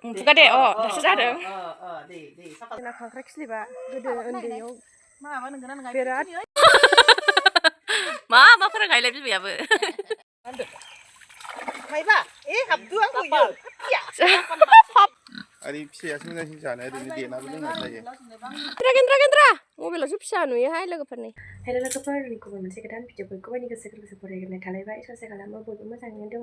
बुंफुगा दे दासो जादों दे जोंना खांख्राइ खिलिबा गोदो उन्दैयाव माबा नोंगोना नङा बिराद मा फोरोंगायलाय बिमायाबो मायबा हाबदो आंखौ इयो आरो फिसायासो मोजांसिन जानो ओरैनो देनाबो लोंना जायो गेन्द्रा मबाइलावसो फिसा नुयोहाय लोगोफोरनि हेल' लोगोफोर गुबुन मोनसे गोदान भिडिअ बयखौबो गोसो गोरबोजों फरायग्रोनाय थालायबाय ससे खालामो बयबो मोजाङैनो दङ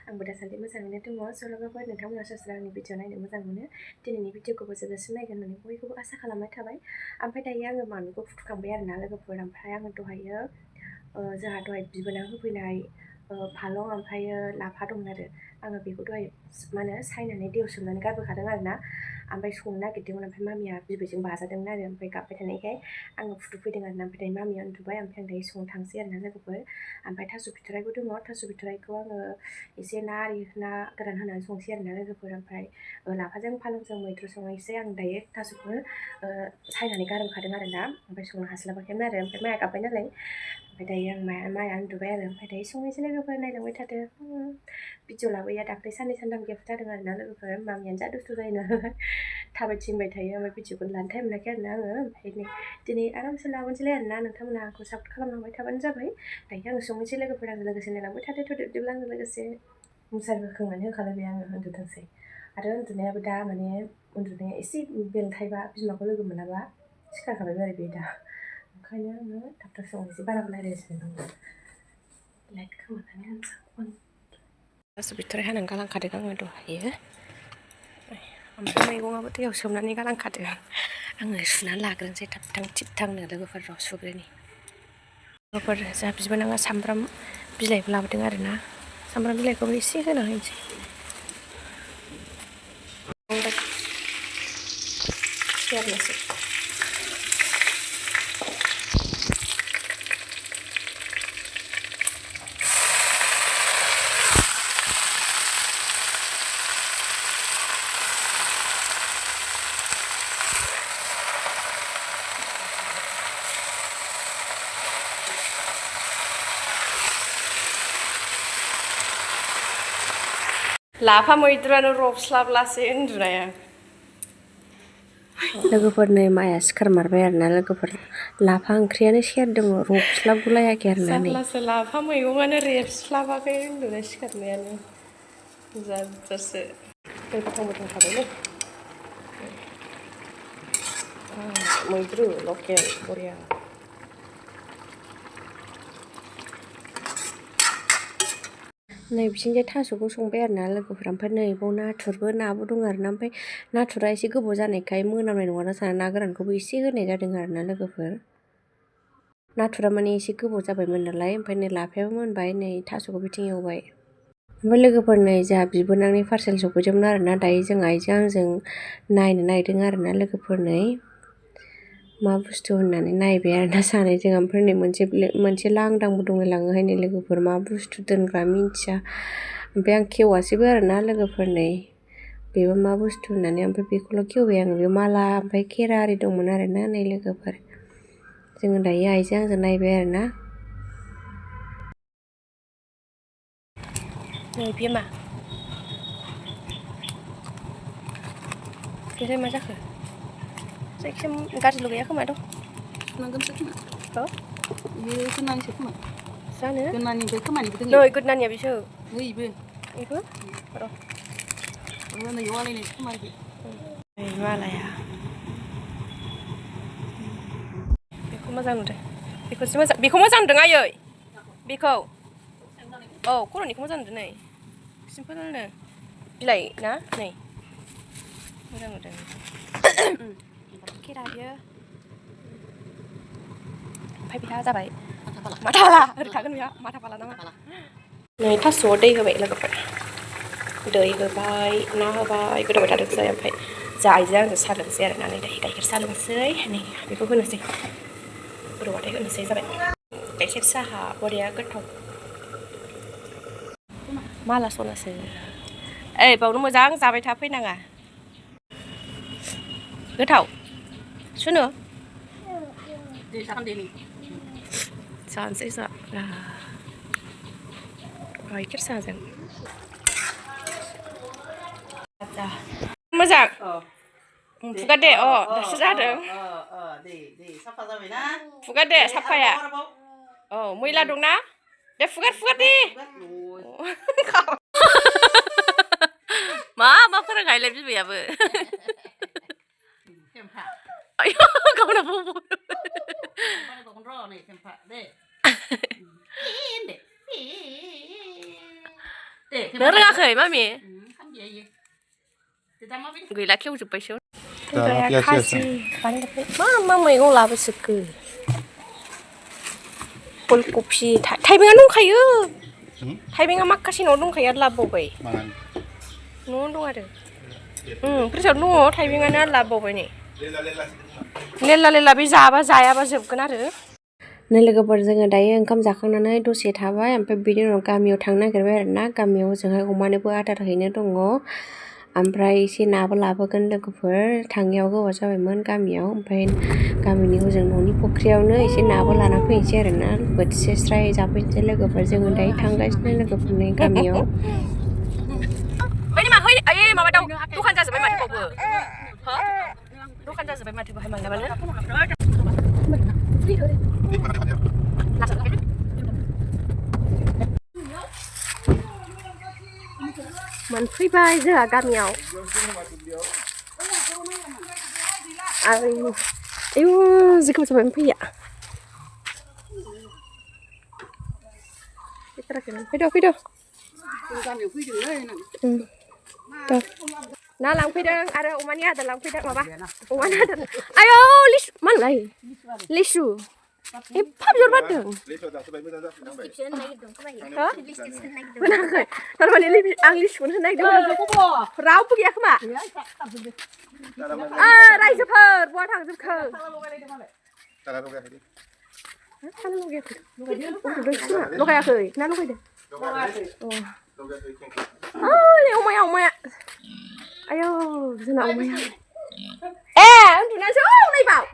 आंबो दासान्दि मोजाङैनो दङ स' लोगोफोर नोंथांमोना सोरबा आंनि भिडिअ नायनो मोजां मोनो दिनैनि भिडिअखौबो जोबजासिम नायगोन होननानै बयखौबो आसा खालामनाय थाबाय ओमफ्राय दायो आङो मानैखौ फुथुखांबाय आरोना लोगोफोर ओमफ्राय आङो दहायो जोंहा दहाय बिबोनां होफैनाय फालं ओमफ्रायो लाफा दंमोन आरो आङो बेखौ दहाय मा होनो सायनानै दैयाव सोमनानै गारबोखादों आरोना ओमफ्राय संनो नागिरदोंमोन ओमफ्राय मामिया बिबैजों बाजादोंमोन आरो ओमफ्राय गाबबाय थानायखाय आङो फुथुफैदों आरोना ओमफ्राय दायो मामिया उन्दुबाय ओमफ्राय आं दायो संनो थांसै आरोना लोगोफोर ओमफ्राय थास' बिथ'राइबो दङ थास' बिथ'राइखौ आङो एसे ना गोरान होनानै संसै आरोना लोगोफोर ओमफ्राय लाफाजों फालंजों मैद्रु संनोसै आं दायो थास'खौ सायनानै गारबोखादों आरोना ओमफ्राय संनो हास्लाबाखैमोन आरो ओमफ्राय माया गाबबाय नालाय ओमफ्राय दायो आं माया उन्दुबाय आरो ओमफ्राय दायो संनोसै लोगोफोर नायलांबाय थादो भिडिअ लाबोया दाख्लै साननै सानथाम गेप जादों आरोना लोगोफोर मामियानो जा दुस्थु जायो नालाय थाबायथिंबाय थायो ओमफ्राय भिडिअखौ लानो टाइम मोनाखै आरोना आङो ओमफ्राय दिनै आरामसे लाबोनोसैलाय आरोना नोंथांमोना आंखौ सापर्ट खालामलांबाय थाबानो जाबाय दायो आं संनोसै लोगोफोर आंजों लोगोसे नायलांबाय थादो बिदिब्ला आंजों लोगोसे मुसारिबो खोंनानै होखालायबाय आङो उन्दुथोंसै आरो उन्दुनायाबो दा माने उन्दुनाया एसे बेलथायबा बिमाखौ लोगो मोनाबा सिखारखाबायबो आरो बे दा ओंखायनो आङो थाब संनोसै बाराबो रायज्लायगासिनो दङ लाइट खोमोरनानै होनोसै थास' बिथ'राइ हानानै गालांखादों आङो दहायो ओमफ्राय मैगङाबो दैयाव सोमनानै गालांखादों आङो सुनानै लाग्रोनोसै थिबथांनो लोगोफोर र' सुग्रोनि लोगोफोर जोंहा बिबोनाङा सामब्राम बिलाइबो लाबोदों आरोना सामब्राम बिलाइखौबो एसे होना होनोसै सेरनोसै लाफा मैद्रुआनो रबस्लाबलासो उन्दुनाया लोगोफोर नै माया सिखारमारबाय आरोना लोगोफोर लाफा ओंख्रियानो सेरदों रबस्लाबगुलायाखै आरोना नै जारलासो लाफा मैगङानो रेबस्लाबाखै उन्दुनाय सिखारनायानो जारलासो गोथांबो दंखाबायलै मैद्रु लकेल बरिया नै बिथिंजाय थास'खौ संबाय आरोना लोगोफोर ओमफ्राय नै बाव नाथुरबो नाबो दं आरोना ओमफ्राय नाथुरा एसे गोबाव जानायखाय मोनामनाय नङाना साना ना गोरानखौबो एसे होनाय जादों आरोना लोगोफोर नाथुरा माने एसे गोबाव जाबायमोन नालाय ओमफ्राय नै लाफायाबो मोनबाय नै थास'खौ बिथिं एवबाय ओमफ्राय लोगोफोर नै जोंहा बिबोनांनि पार्सेल सफैदोंमोन आरोना दायो जों आइजों आंजों नायनो नागिरदों आरोना लोगोफोर नै मा बुस्थु होननानै नायबाय आरोना सानैजों ओमफ्राय नै मोनसे लांदांबो दंलायलाङोहाय नै लोगोफोर मा बुस्थु दोनग्रा मिन्थिया ओमफ्राय आं खेवासैबो आरोना लोगोफोर नै बेबो मा बुस्थु होननानै ओमफ्राय बेखौल' खेवबाय आङो बे माला ओमफ्राय खेरा आरि दंमोन आरोना नै लोगोफोर जोङो दायो आइजों आंजों नायबाय आरोना नै बेयो मा बेलाय मा जाखो जायखिजाया गाज्रिल' गैया खोमा दं सुनांगोनसो खोमा बेयो गोदनानिसो खोमा जानो गोदनानिफ्राय खोमानिबो दङ नै गोदनानिया बेसो नैबो र' नैयाव आलायनायसो खोमा आरोखि नै मालाया बेखौ मोजां नुदों बेखौ मोजां नुदों आयै बेखौ औ खर'निखौ मोजां नुदों नै सिम्पोलनो बिलाइ ना नै मोजां नुदों खेरा बियो ओमफ्राय बेहा जाबाय माथा फाला ओरैखागोन बेहा माथा फाला नामा नै थास'आव दै होबाय लोगोफोर दै होबाय ना होबाय गोदौबाय थादोंसै ओमफ्राय जा आइजों आंजों साहा लोंसै आरोना नै दायो गाइखेर साहा लोंसै नै बेखौ होनोसै गोदौबाथाय होनोसै जाबाय गाइखेर साहा बरिया गोथाव माला सनासो ओइ बावनो मोजां जाबाय था फैनाङा गोथाव सुनु जानोसै जा गाइखेर साहाजों मोजां Oh. Fuga deh, dasu जादों. Deh, safa जाबाय ना? Fuga deh, साफाया. मैला दंना? दे fugar deh. मा फोरोंहायलाय बिबैयाबो. Ayo, गावना bobo. Nggak roङाखै, Mami? Gila खेवजोब्बायसो. खासि मा मैगं लाबोसोखो? फुलकफि थाइबेंआ दंखायो. थाइबेंआ माखासे न'आव दंखायो आरो लाबोबावबाय. न'आवनो दं आरो. फ्रिजआवनो दङ थाइबेंआनो आरो लाबोबावबाय नै. लेला बे जाबा जायाबा जोबगोन आरो. नै लोगोफोर जोङो दायो ओंखाम जाखांनानै दसे थाबाय ओमफ्राय बिनि उनाव गामियाव थांनो नागिरबाय आरो ना गामियाव ओजोंहाय अमानोबो आदार हैनो दङ ओमफ्राय एसे नाबो लाबोगोन लोगोफोर थांनायाव गोबाव जाबायमोन गामियाव ओमफ्राय गामिनि हजों न'नि फुख्रियावनो एसे नाबो लाना फैनोसै आरो ना बोथिसे स्राय जाफैनोसै लोगोफोर जोङो दायो थांगासिनो लोगोफोरनि गामियाव माबा दखान जाजोब्बाय माथो बावबो दखान जाजोब्बाय माथो बाहाय मांगाबानो मोनफैबाय जोंहा गामियाव आयु जि गोबाव जाबाय फैया फैद' ना लांफैदों आरो अमानि आदार लांफैदों माबा अमानि आदार आयौ लिसु मा होनलाय लिसु एफा बिबार बारदों थारमाने आं लिसुखौनो होनो नागिरदों रावबो गैया खोमा रायजोफोर बहा थांजोबखो लगायाखै ना लगायदों omaya ayo जोंना omaya उन्दुनासो नायबाव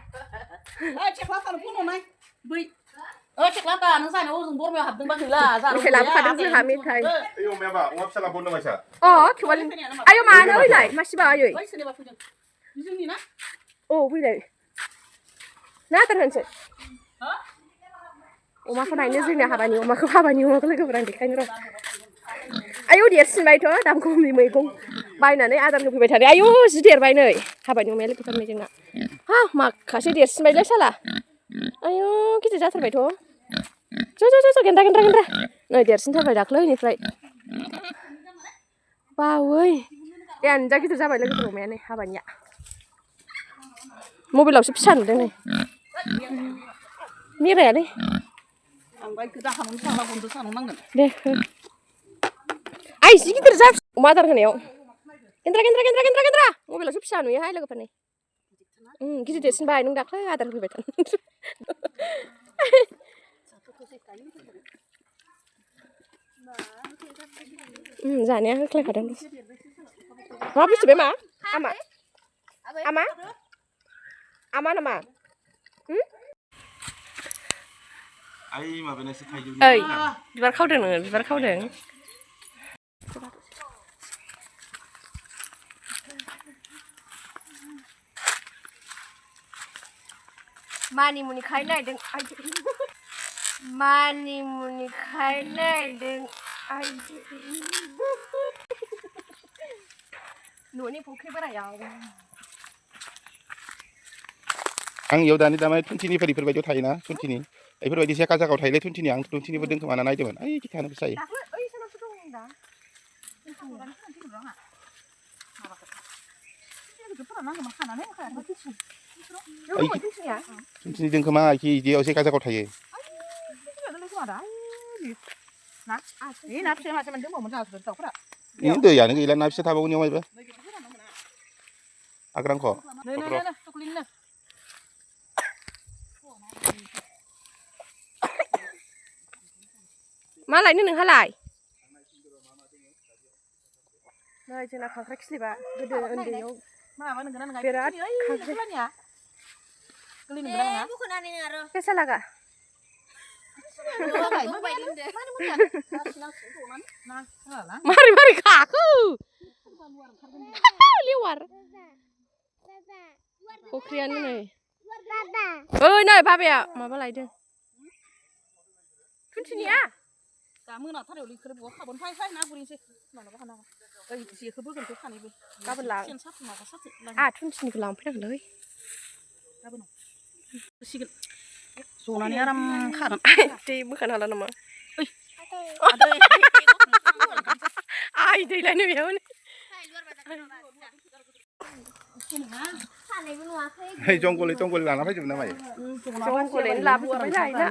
थेख्लाबा नों जानायाव ओजों बरमायाव हाबदोंबा गैला मेथाइ लाबोखादों जोंहा मेथाइ अमायाबा अमा फिसा लाबोनो मायसा थेवबालाय आयौ मानो ओइलाय मासिबा आयै सोरनिबा फैदों जोंनि ना फैलाय ना आदार होनसै अमाखौ नायनो जोंनि हाबानि अमाखौ लोगोफोर आं देखायनो र' आयौ देरसिनबायथ' दाम खमनि मैगं बायनानै आदार होफैबाय थादों आयौ जि देरबाय नै हाबानि अमाया लोगोफोरनि जोंना माखासे देरसिनबायलै साला आयौ गिदिर जाथारबायथ' ज' गेन्द्रा नै देरसिनथारबाय दाख्लैनिफ्राय बावै देनजा गिदिर जाबाय लोगोफोर अमाया नै हाबानिया मबाइलावसो फिसा नुदों नै मिरायालै दे आइ जि गिदिर जा अमा आदार होनायाव गेन्द्रा मबाइलावसो फिसा नुयोहाय लोगोफोरनि गिदिर देरसिनबाय नों दाख्लै आदार होफैबाय थानो जानाया होख्लायखादों मा बुस्थु बे मा आमा नामा बिबार खावदों नोङो बिबार खावदों मानिमुनि खाहैनो नागिरदों न'नि फुख्रि बोरायाव आं इयाव दानि थुनथिनिफोर इफोरबायदियाव थायोना थुनथिनि इफोरबायदि जेखा जागायाव थायोलै थुनथिनि आं थुनथिनिबो दोनखोमाना नायदोंमोन ओइ खिथानोबो जायो थुनथिनि दोनखोमा इदियाव जेखा जागायाव थायो दैयानो गैला ना फिसा थाबावगोन इयाव मायबा आग्रांख' मा लायनो नोंहालाय नै जोंना खांख्राइ खिलिबा गोदो उन्दैयाव बिराद केसा लागा मारै खाखो लेवार फख्रियानो नै ओइ नै बाबाया माबा लायदों खुन्थिनिया दा मोनाथाराव लिखोर बहा खाबन फाय ना गुरैसै मालाबा हानांगौ ओइ जेखौ बोगोनखौ खानैबो गाबोन लां सेन साथु माबा साथु खुन्थिनिखौ लांफैनांगोनलै गाबोन सिगोन जनानै आराम खागोन दै बोखानो हाला नामा ओइ आइ दै लायनो बेयावनो Hey, jongkol लाना फैजोब ना मायो जंगलैनो लाबोजोबबाय लायना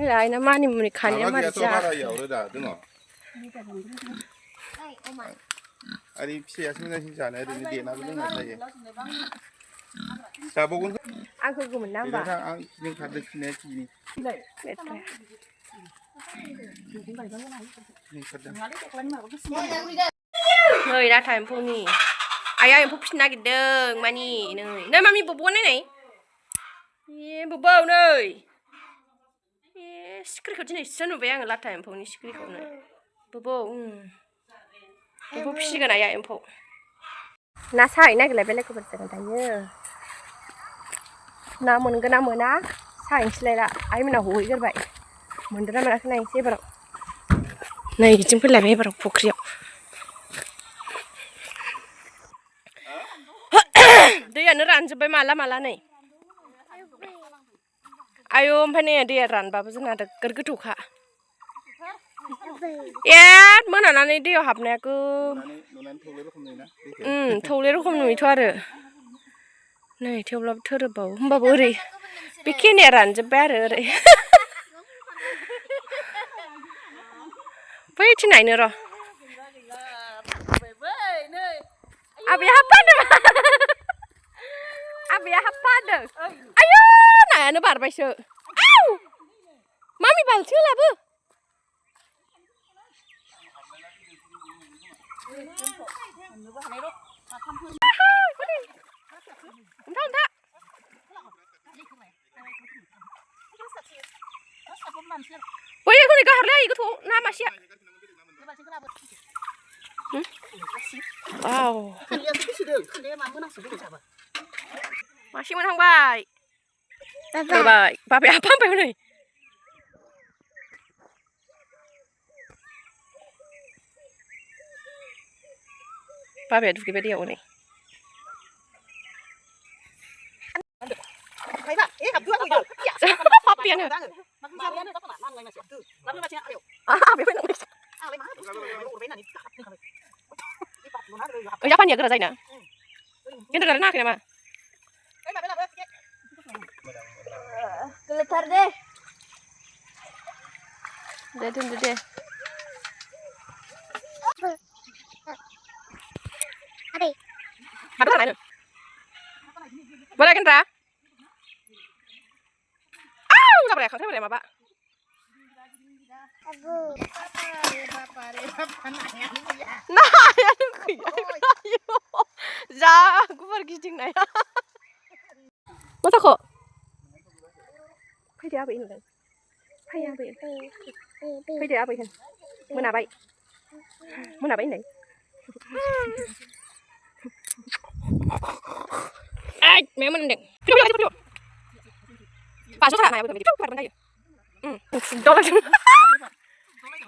लायना मानि मुनि खानाया मारै जा आरो फिसायासो मोजांसिन जानो ओरैनो देनाबो लोंना थायो जाबावगोन आं होगौमोन ना होमबा आं लोंखादों खिनाया खिनि नै लाथा एम्फौनि आइया एम्फौ फिसिनो नागिरदों मानि नै मामि बब'आ नायनाय ए बबौ नै ए सिख्रिखौ दिनैसो नुबाय आङो लाथा एम्फौनि सिख्रिखौनो बबौ एम्फौ फिसिगोन आइया एम्फौ ना साहैनो नागिरलायबाय लोगोफोरजों दायो ना मोनगोन ना मोना साहैनोसैलाय दा आइमोना हहैगोरबाय मोनदों ना मोनाखै नायनोसै एबाराव नै बिथिं फैलायबाय एबाराव फुख्रियाव दैयानो रानजोब्बाय माला माला नै आयौ ओमफ्राय नै दैया रानबाबो जोंना नोगोर गोथौखा ए मोनानानै दैयाव हाबनाया थौले रखम नुयोथ' आरो नै थेवब्लाबो थोरोबबावो होमबाबो ओरै बे केनिया रानजोब्बाय आरो ओरै बैथिं नायनो र' आबैया हाबफादों आबैया हाबफादों आयौ नायानो बारबायसो आव मामि बालथिं लाबो बैखौ नै गाहरलै गोथौ ना मासेया वाव मासे मोनहांबाय जाबाय बाबाया हाबहांबाय हनै बाबाया दुगैबाय दैयाव हनै पापियानो जापानिया गोरा जायोना गेन्द्र जानो नाङाखै नामा गोलोथार दे दोनदो दे हाबो थानाय बोराय गेन्द्रा आव जाबाय खांथाय माबा नायानो गैया जा गुवार गिदिंनाया मा जाखो फैदो आबै होनलाय फै आबै फैदो आबै होन मोनाबाय होनलाय Ay, me mandeng. Piu. Pasok sa nayo kami. Parang tayo. Dolan.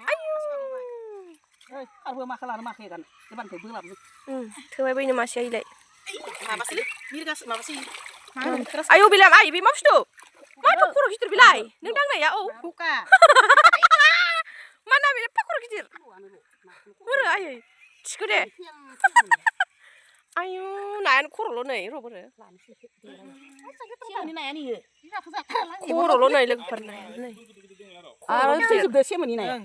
Ayo. Arbo makalan makan. Depan ke bulap. Thawai bay na masya ilay. Mabasi. Mirgas mabasi. Ayo bilam ay, bi maps to. Mato kuro gitir bilay. Nagdang na ya oh. Buka. Mana bi pa kuro gitir. Kuro ay. Chiko de. Ayo, nayan kurolo na eh, robot eh. Siapa ni nayan ni? Kurolo na ilag par na. Ah, itu siapa ni nayan?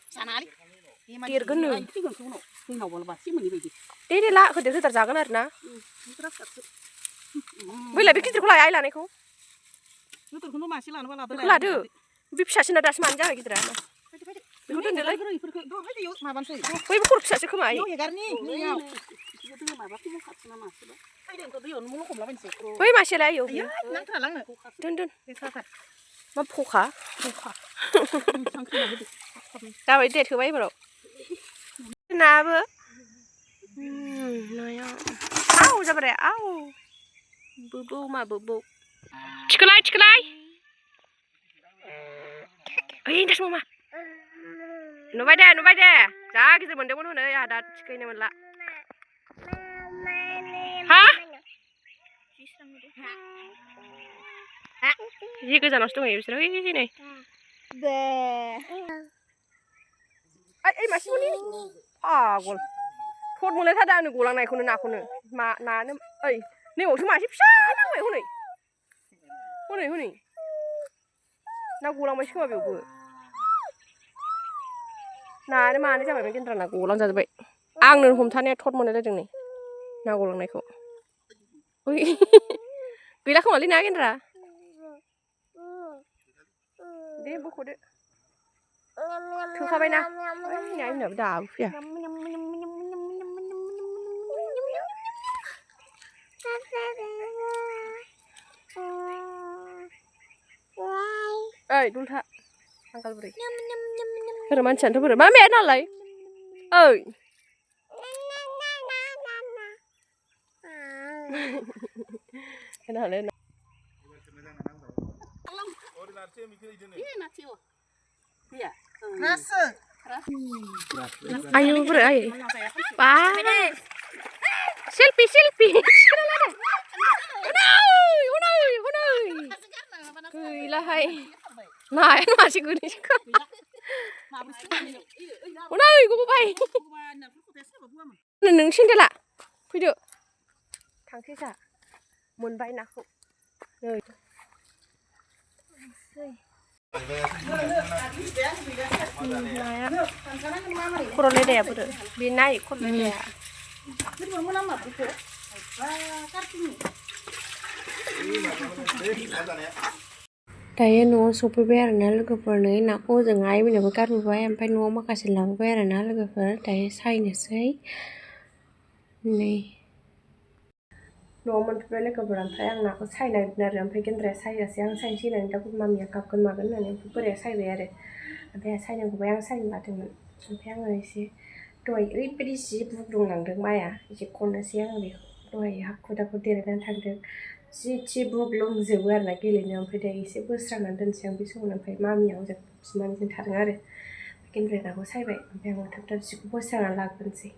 Sanali. Tirgan nu. Ini nawal bah, siapa ni begi? Ini lah, kau dah terjaga na. Bila bikin terkulai ay lah neko. Lu terkuno masih lah, nawal ada. Terkulai tu. Bipsa sih nadas manja gitu dah. Itu dah lagi. Woi bukur bisa sih kemai. Woi masih lah yo. Dun. Mam pukha. Tahu itu terkawai bro. नाबो नाया आव जाबाय आव बोबौ मा बोबौ थिखोलाय ओइ दास मामा नुबाय दे जा गिदिर मोनदोंमोन हनै आहा दा थिखैनो मोनला हा जि गोजानावसो दंहैयो बिसोर ओइ नै ओइ मासेमोननि पागल थद मोनलायथारदों आंनो गलांनायखौनो नाखौनो नानो ओइ नैबावसो मासे फिसा नांबाय हनै ना गलांबायसो खोमा बेयावबो नानो मानै जाबाय गेन्द्रा ना गलांजाजोब्बाय आंनो हमथानाया थद मोनलायलायदों नै ना गलांनायखौ ओइ गैला खोमालै ना गेन्द्रा दे बख'दो थोखाबायना ओइ आंनाबो दाबो फैया ओइ दुलथा आंखाल बुरै बोरो मानसियानोथ' बोरो मामाया नालाय ओइ खोनालाय आयु बोरो आयै बा सेलफि गैलाहाय नायानो मासे गोलैसो हनै गबाय नों सेन्देला फैदो थांसै जा मोनबाय नाखौ नै नाया खर'लेदाया बोरो बे नायै खर'लेदाया दायो न'आव सफैबाय आरोना लोगोफोर नै नाखौ ओजों आइमोननोबो गारबोबाय ओमफ्राय न'आव माखासे लाबोबाय आरोना लोगोफोर दायो सायनोसै नै न'आव मोनफैबाय लोगोफोर ओमफ्राय आं नाखौ सायनो नागिरदों आरो ओमफ्राय गेन्द्राया सायगासै आं सायनोसै होननानै दा मामिया गाबगोन मागोन होननानै ओमफ्राय बोराया सायबाय आरो ओमफ्राय सायनांगौबाय आं सायनो लादोंमोन ओमफ्राय आङो एसे दहाय ओरैबायदि जि बुग्लुंलांदों माइआ एसे खननोसै आङो बेखौ दहाय हाखु दाखु देरगानो थांदों जि बुग्लुंजोबो आरोना गेलेनो ओमफ्राय दा एसे बोस्रांनानै दोनसै आं बे समावनो ओमफ्राय मामिया हजों बिमानैजों थादों आरो गेन्द्राया नाखौ सायबाय ओमफ्राय आं थाब जिखौ बोस्रांनानै लाग्रोनोसै